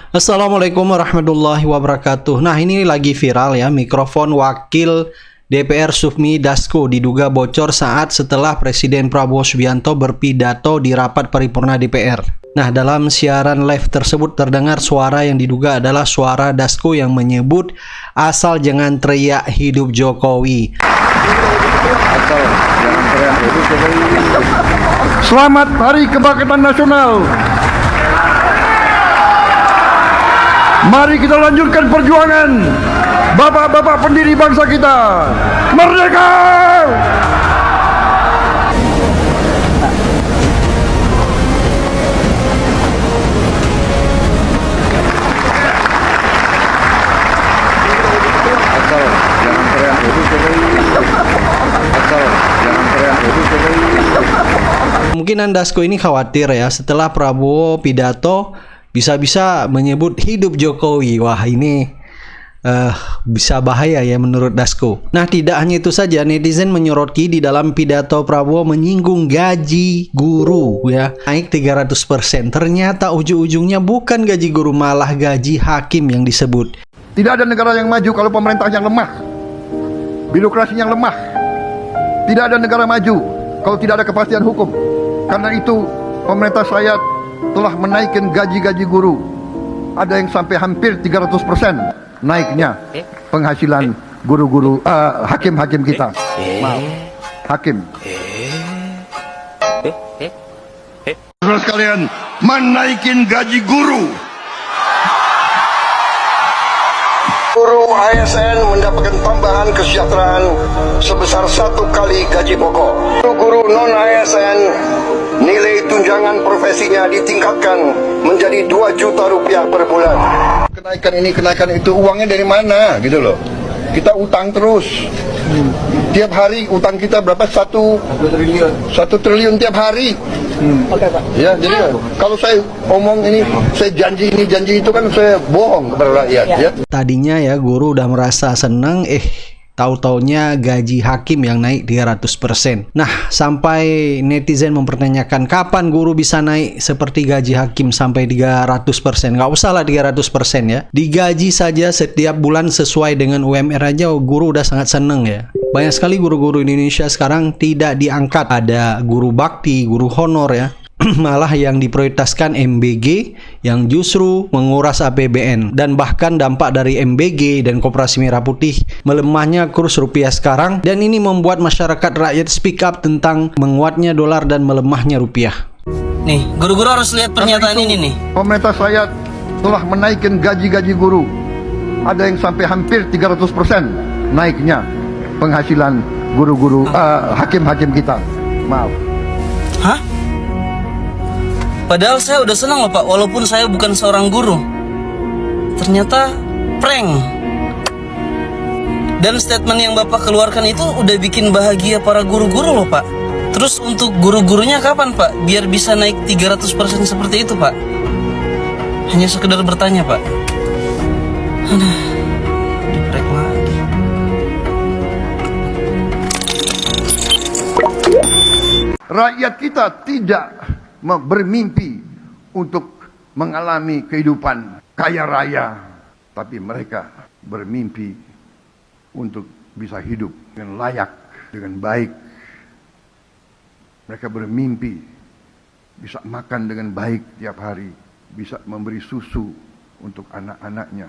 Assalamualaikum warahmatullahi wabarakatuh. Nah, ini lagi viral ya, mikrofon Wakil DPR Sufmi Dasko diduga bocor setelah Presiden Prabowo Subianto berpidato di rapat paripurna DPR. Nah, dalam siaran live tersebut terdengar suara yang diduga adalah suara Dasko yang menyebut asal jangan teriak hidup Jokowi. Selamat Hari Kebangkitan Nasional. Mari kita lanjutkan perjuangan bapak-bapak pendiri bangsa kita. Merdeka! Kemungkinan Dasko ini khawatir ya setelah Prabowo pidato bisa-bisa menyebut hidup Jokowi. Wah, ini bisa bahaya ya menurut Dasko. Nah, tidak hanya itu saja, netizen menyoroti di dalam pidato Prabowo menyinggung gaji guru ya, naik 300%. Ternyata ujung-ujungnya bukan gaji guru, malah gaji hakim yang disebut. Tidak ada negara yang maju kalau pemerintah yang lemah, birokrasi yang lemah. Tidak ada negara maju kalau tidak ada kepastian hukum. Karena itu pemerintah saya telah menaikkan gaji-gaji guru. Ada yang sampai hampir 300% naiknya penghasilan guru-guru, hakim-hakim kita. Maaf, hakim. Saudara sekalian, menaikin gaji guru. Guru ASN mendapatkan tambahan kesejahteraan sebesar 1 kali gaji pokok. Guru non ASN nilai tunjangan profesinya ditingkatkan menjadi 2 juta rupiah per bulan. Kenaikan ini, kenaikan itu, uangnya dari mana gitu loh. Kita utang terus. Tiap hari utang kita berapa? 1 triliun tiap hari. Oke, Pak. Ya, jadi kalau saya omong ini, saya janji ini, janji itu, kan saya bohong kepada rakyat ya. Tadinya ya guru udah merasa seneng, tahu-taunya gaji hakim yang naik 300%. Nah, sampai netizen mempertanyakan kapan guru bisa naik seperti gaji hakim sampai 300%. Nggak usah lah 300% ya. Digaji saja setiap bulan sesuai dengan UMR aja guru udah sangat seneng ya. Banyak sekali guru-guru Indonesia sekarang tidak diangkat. Ada guru bakti, guru honor ya. Malah yang diprioritaskan MBG yang justru menguras APBN. Dan bahkan dampak dari MBG dan Koperasi Merah Putih melemahnya kurs rupiah sekarang, dan ini membuat masyarakat rakyat speak up tentang menguatnya dolar dan melemahnya rupiah. Nih, guru-guru harus lihat pernyataan ini nih. Pemerintah saya telah menaikkan gaji-gaji guru. Ada yang sampai hampir 300% naiknya penghasilan guru-guru, hakim-hakim kita. Maaf. Hah? Padahal saya udah senang loh Pak, walaupun saya bukan seorang guru. Ternyata prank. Dan statement yang Bapak keluarkan itu udah bikin bahagia para guru-guru loh Pak. Terus untuk guru-gurunya kapan Pak? Biar bisa naik 300% seperti itu Pak. Hanya sekedar bertanya Pak. Aduh, di-prank lagi. Rakyat kita tidak bermimpi untuk mengalami kehidupan kaya raya, tapi mereka bermimpi untuk bisa hidup dengan layak, dengan baik. Mereka bermimpi bisa makan dengan baik tiap hari, bisa memberi susu untuk anak-anaknya.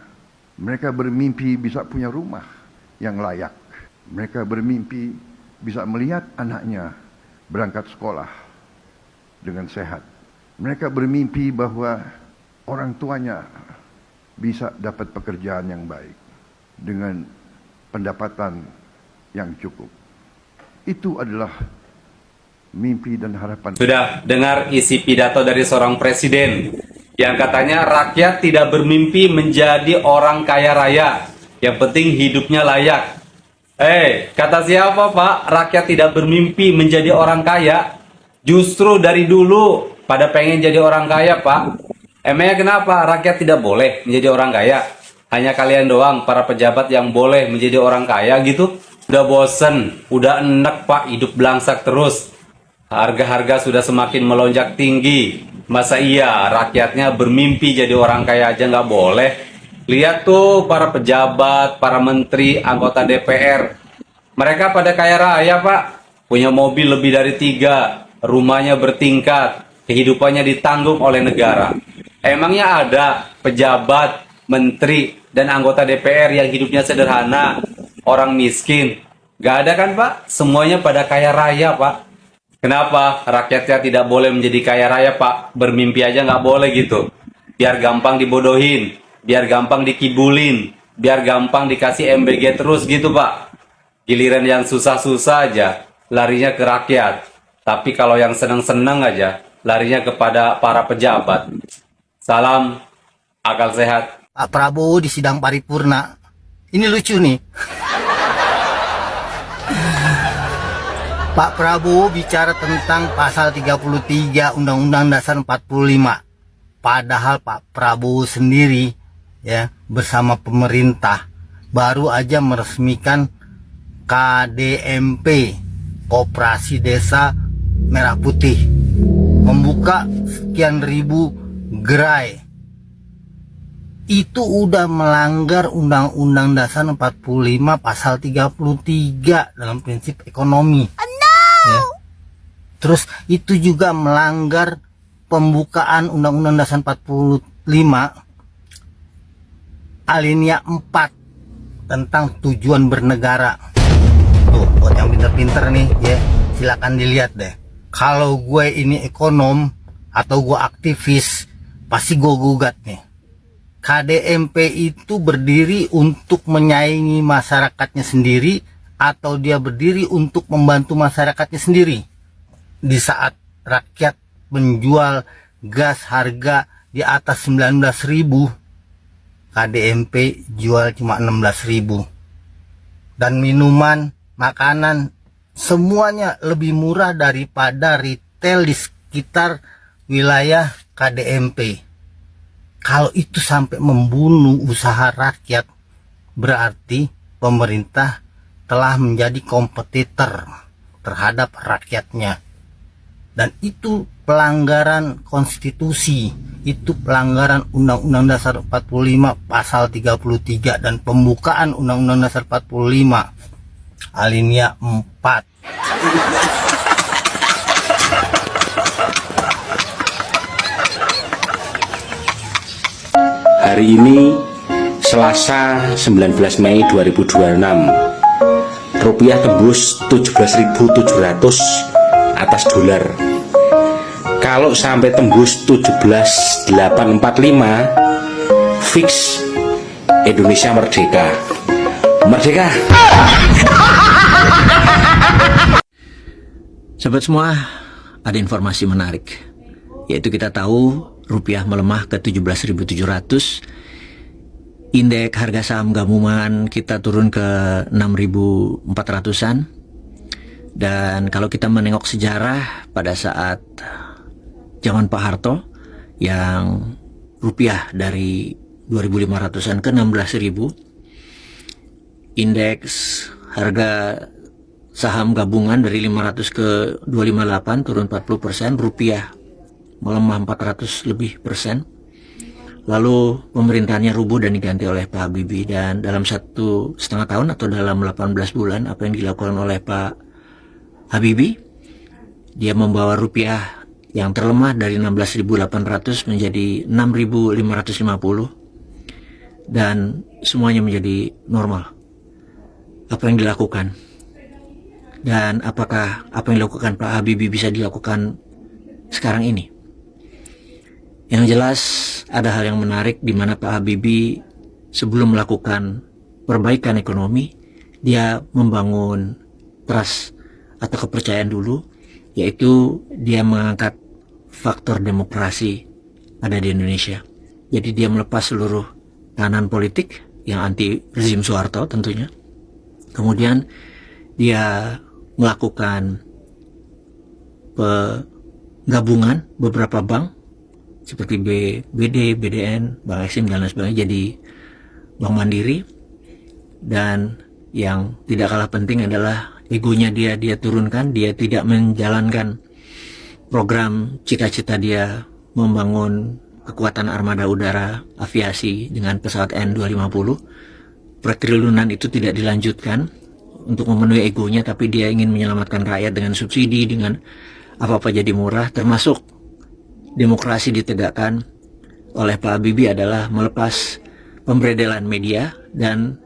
Mereka bermimpi bisa punya rumah yang layak. Mereka bermimpi bisa melihat anaknya berangkat sekolah dengan sehat. Mereka bermimpi bahwa orang tuanya bisa dapat pekerjaan yang baik dengan pendapatan yang cukup. Itu adalah mimpi dan harapan. Sudah dengar isi pidato dari seorang presiden yang katanya rakyat tidak bermimpi menjadi orang kaya raya, yang penting hidupnya layak. Kata siapa Pak? Rakyat tidak bermimpi menjadi orang kaya. Justru dari dulu pada pengen jadi orang kaya Pak. Emangnya kenapa rakyat tidak boleh menjadi orang kaya? Hanya kalian doang para pejabat yang boleh menjadi orang kaya gitu? Udah bosen, udah enek Pak hidup belangsak terus. Harga-harga sudah semakin melonjak tinggi. Masa iya rakyatnya bermimpi jadi orang kaya aja nggak boleh? Lihat tuh para pejabat, para menteri, anggota DPR. Mereka pada kaya raya, Pak. Punya mobil lebih dari 3, rumahnya bertingkat, kehidupannya ditanggung oleh negara. Emangnya ada pejabat, menteri, dan anggota DPR yang hidupnya sederhana, orang miskin? Gak ada kan, Pak? Semuanya pada kaya raya, Pak. Kenapa rakyatnya tidak boleh menjadi kaya raya, Pak? Bermimpi aja nggak boleh gitu. Biar gampang dibodohin, biar gampang dikibulin, biar gampang dikasih MBG terus gitu, Pak. Giliran yang susah-susah aja, larinya ke rakyat. Tapi kalau yang seneng-seneng aja, larinya kepada para pejabat. Salam, akal sehat. Pak Prabowo di sidang paripurna. Ini lucu nih. Pak Prabowo bicara tentang pasal 33 Undang-Undang Dasar 45. Padahal Pak Prabowo sendiri ya bersama pemerintah baru aja meresmikan KDMP, Koperasi Desa Merah Putih. Membuka sekian ribu gerai. Itu udah melanggar Undang-Undang Dasar 45 pasal 33 dalam prinsip ekonomi. Ya. Terus itu juga melanggar pembukaan Undang-Undang Dasar 45 alinea 4 tentang tujuan bernegara. Tuh, buat yang pinter-pinter nih ya, silakan dilihat deh. Kalau gue ini ekonom atau gue aktivis, pasti gue gugat nih. KDMP itu berdiri untuk menyaingi masyarakatnya sendiri atau dia berdiri untuk membantu masyarakatnya sendiri. Di saat rakyat menjual gas harga di atas 19.000, KDMP jual cuma 16.000. Dan minuman, makanan, semuanya lebih murah daripada retail di sekitar wilayah KDMP. Kalau itu sampai membunuh usaha rakyat, berarti pemerintah telah menjadi kompetitor terhadap rakyatnya. Dan itu pelanggaran konstitusi, itu pelanggaran Undang-Undang Dasar 45 pasal 33 dan pembukaan Undang-Undang Dasar 45 alinea 4. Hari ini Selasa 19 Mei 2026, rupiah tembus 17.700 atas dolar. Kalau sampai tembus 17.845, fix Indonesia merdeka. Merdeka. Sobat semua, ada informasi menarik, yaitu kita tahu rupiah melemah ke 17.700, indeks harga saham gabungan kita turun ke 6.400-an. Dan kalau kita menengok sejarah pada saat zaman Pak Harto yang rupiah dari 2.500-an ke 16.000, indeks harga saham gabungan dari 500 ke 258 turun 40%, rupiah melemah 400 lebih persen. Lalu pemerintahnya rubuh dan diganti oleh Pak Habibie, dan dalam 1,5 tahun atau dalam 18 bulan apa yang dilakukan oleh Pak Habibie, dia membawa rupiah yang terlemah dari 16.800 menjadi 6.550 dan semuanya menjadi normal. Apa yang dilakukan? Dan apakah apa yang dilakukan Pak Habibie bisa dilakukan sekarang ini? Yang jelas ada hal yang menarik di mana Pak Habibie sebelum melakukan perbaikan ekonomi, dia membangun trust atau kepercayaan dulu, yaitu dia mengangkat faktor demokrasi ada di Indonesia. Jadi dia melepas seluruh tahanan politik yang anti rezim Soeharto tentunya. Kemudian dia melakukan penggabungan beberapa bank seperti BD, BDN, Bank Eksim dan lain sebagainya jadi Bank Mandiri. Dan yang tidak kalah penting adalah egonya dia turunkan. Dia tidak menjalankan program cita-cita dia membangun kekuatan armada udara aviasi dengan pesawat N250. Proyek triliunan itu tidak dilanjutkan untuk memenuhi egonya, tapi dia ingin menyelamatkan rakyat dengan subsidi, dengan apa-apa jadi murah, termasuk demokrasi ditegakkan oleh Pak Habibie adalah melepas pemberedelan media dan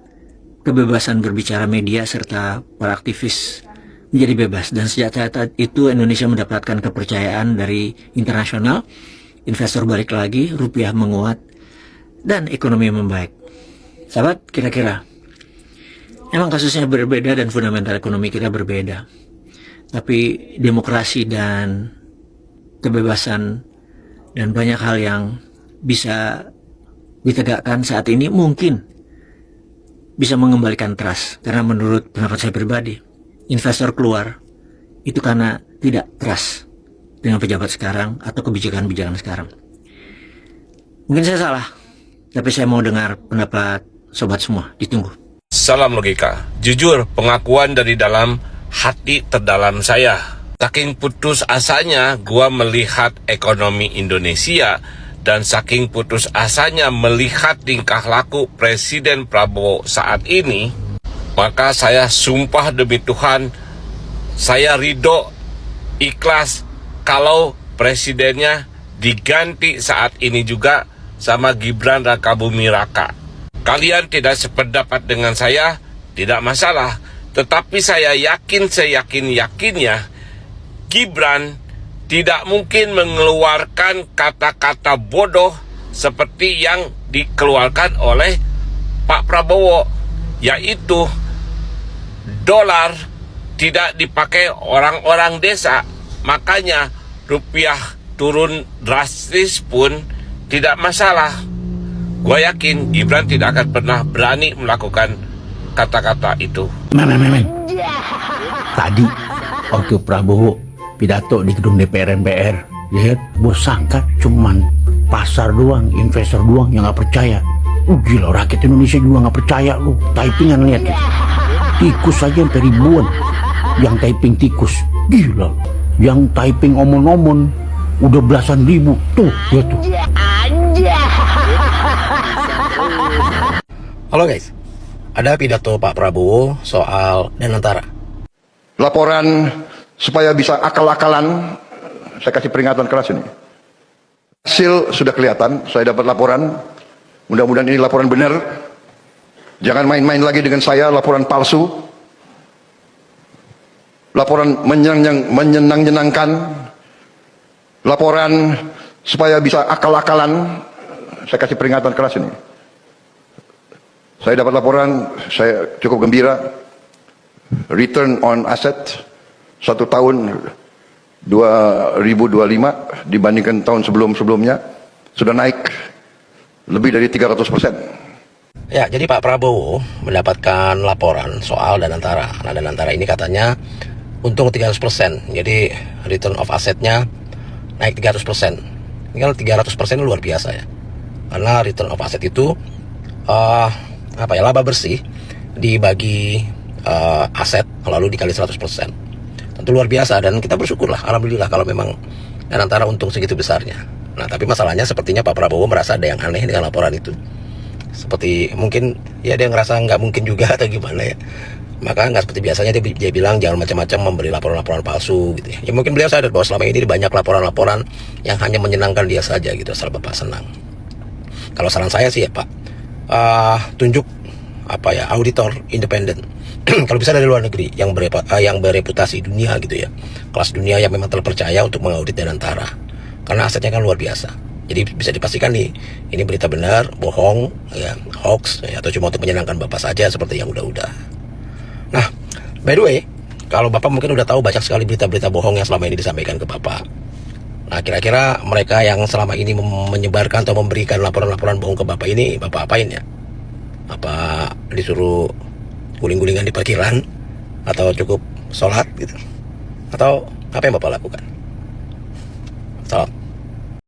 kebebasan berbicara media serta para aktivis menjadi bebas. Dan sejak saat itu Indonesia mendapatkan kepercayaan dari internasional, investor balik lagi, rupiah menguat, dan ekonomi membaik. Sahabat, kira-kira emang kasusnya berbeda dan fundamental ekonomi kita berbeda, tapi demokrasi dan kebebasan dan banyak hal yang bisa ditegakkan saat ini mungkin bisa mengembalikan trust. Karena menurut pendapat saya pribadi, investor keluar itu karena tidak trust dengan pejabat sekarang atau kebijakan-kebijakan sekarang. Mungkin saya salah, tapi saya mau dengar pendapat sobat semua. Ditunggu. Salam logika. Jujur, pengakuan dari dalam hati terdalam saya. Saking putus asanya gua melihat ekonomi Indonesia dan saking putus asanya melihat tingkah laku Presiden Prabowo saat ini, maka saya sumpah demi Tuhan, saya ridho, ikhlas kalau presidennya diganti saat ini juga sama Gibran Rakabuming Raka. Kalian tidak sependapat dengan saya, tidak masalah. Tetapi saya yakin, seyakin-yakinnya, Gibran tidak mungkin mengeluarkan kata-kata bodoh seperti yang dikeluarkan oleh Pak Prabowo, yaitu dolar tidak dipakai orang-orang desa, makanya rupiah turun drastis pun tidak masalah. Gue yakin Gibran tidak akan pernah berani melakukan kata-kata itu. Men. Tadi waktu Prabowo pidato di gedung DPR MPR, lihat, bos sangka cuman pasar doang, investor doang yang nggak percaya. Gila, rakyat Indonesia juga nggak percaya lu. Typingan lihat gitu. Tikus aja sampai ribuan yang typing tikus. Gila, yang typing omon-omon udah belasan ribu. Tuh, lihat tuh. Halo guys, ada pidato Pak Prabowo soal Danantara. Laporan supaya bisa akal-akalan, saya kasih peringatan keras ini. Hasil sudah kelihatan, saya dapat laporan. Mudah-mudahan ini laporan benar. Jangan main-main lagi dengan saya, laporan palsu. Laporan menyenang-nyenangkan. Laporan supaya bisa akal-akalan, saya kasih peringatan keras ini. Saya dapat laporan, saya cukup gembira. Return on asset 1 tahun 2025 dibandingkan tahun sebelum-sebelumnya sudah naik lebih dari 300%. Ya, jadi Pak Prabowo mendapatkan laporan soal Danantara. Nah, Danantara ini katanya untung 300%. Jadi return of assetnya naik 300%. Ini kalau 300% luar biasa ya. Karena return of asset itu laba bersih dibagi aset lalu dikali 100%. Tentu luar biasa dan kita bersyukurlah, alhamdulillah kalau memang Danantara untung segitu besarnya. Nah, tapi masalahnya sepertinya Pak Prabowo merasa ada yang aneh dengan laporan itu. Seperti mungkin ya dia ngerasa nggak mungkin juga atau gimana ya. Maka nggak seperti biasanya dia bilang jangan macam-macam memberi laporan-laporan palsu gitu ya. Ya mungkin beliau sadar bahwa selama ini banyak laporan-laporan yang hanya menyenangkan dia saja gitu asal Bapak senang. Kalau saran saya sih ya Pak, tunjuk auditor independen. Kalau bisa dari luar negeri yang bereputasi dunia gitu ya, kelas dunia yang memang terpercaya untuk mengaudit Danantara, karena asetnya kan luar biasa. Jadi bisa dipastikan nih, ini berita benar, bohong, ya, hoax, ya, atau cuma untuk menyenangkan Bapak saja seperti yang udah-udah. Nah, by the way, kalau Bapak mungkin udah tahu banyak sekali berita-berita bohong yang selama ini disampaikan ke Bapak. Nah, kira-kira mereka yang selama ini menyebarkan atau memberikan laporan-laporan bohong ke Bapak ini, Bapak apain ya? Apa disuruh guling-gulingan di parkiran? Atau cukup sholat gitu? Atau apa yang Bapak lakukan? Salam.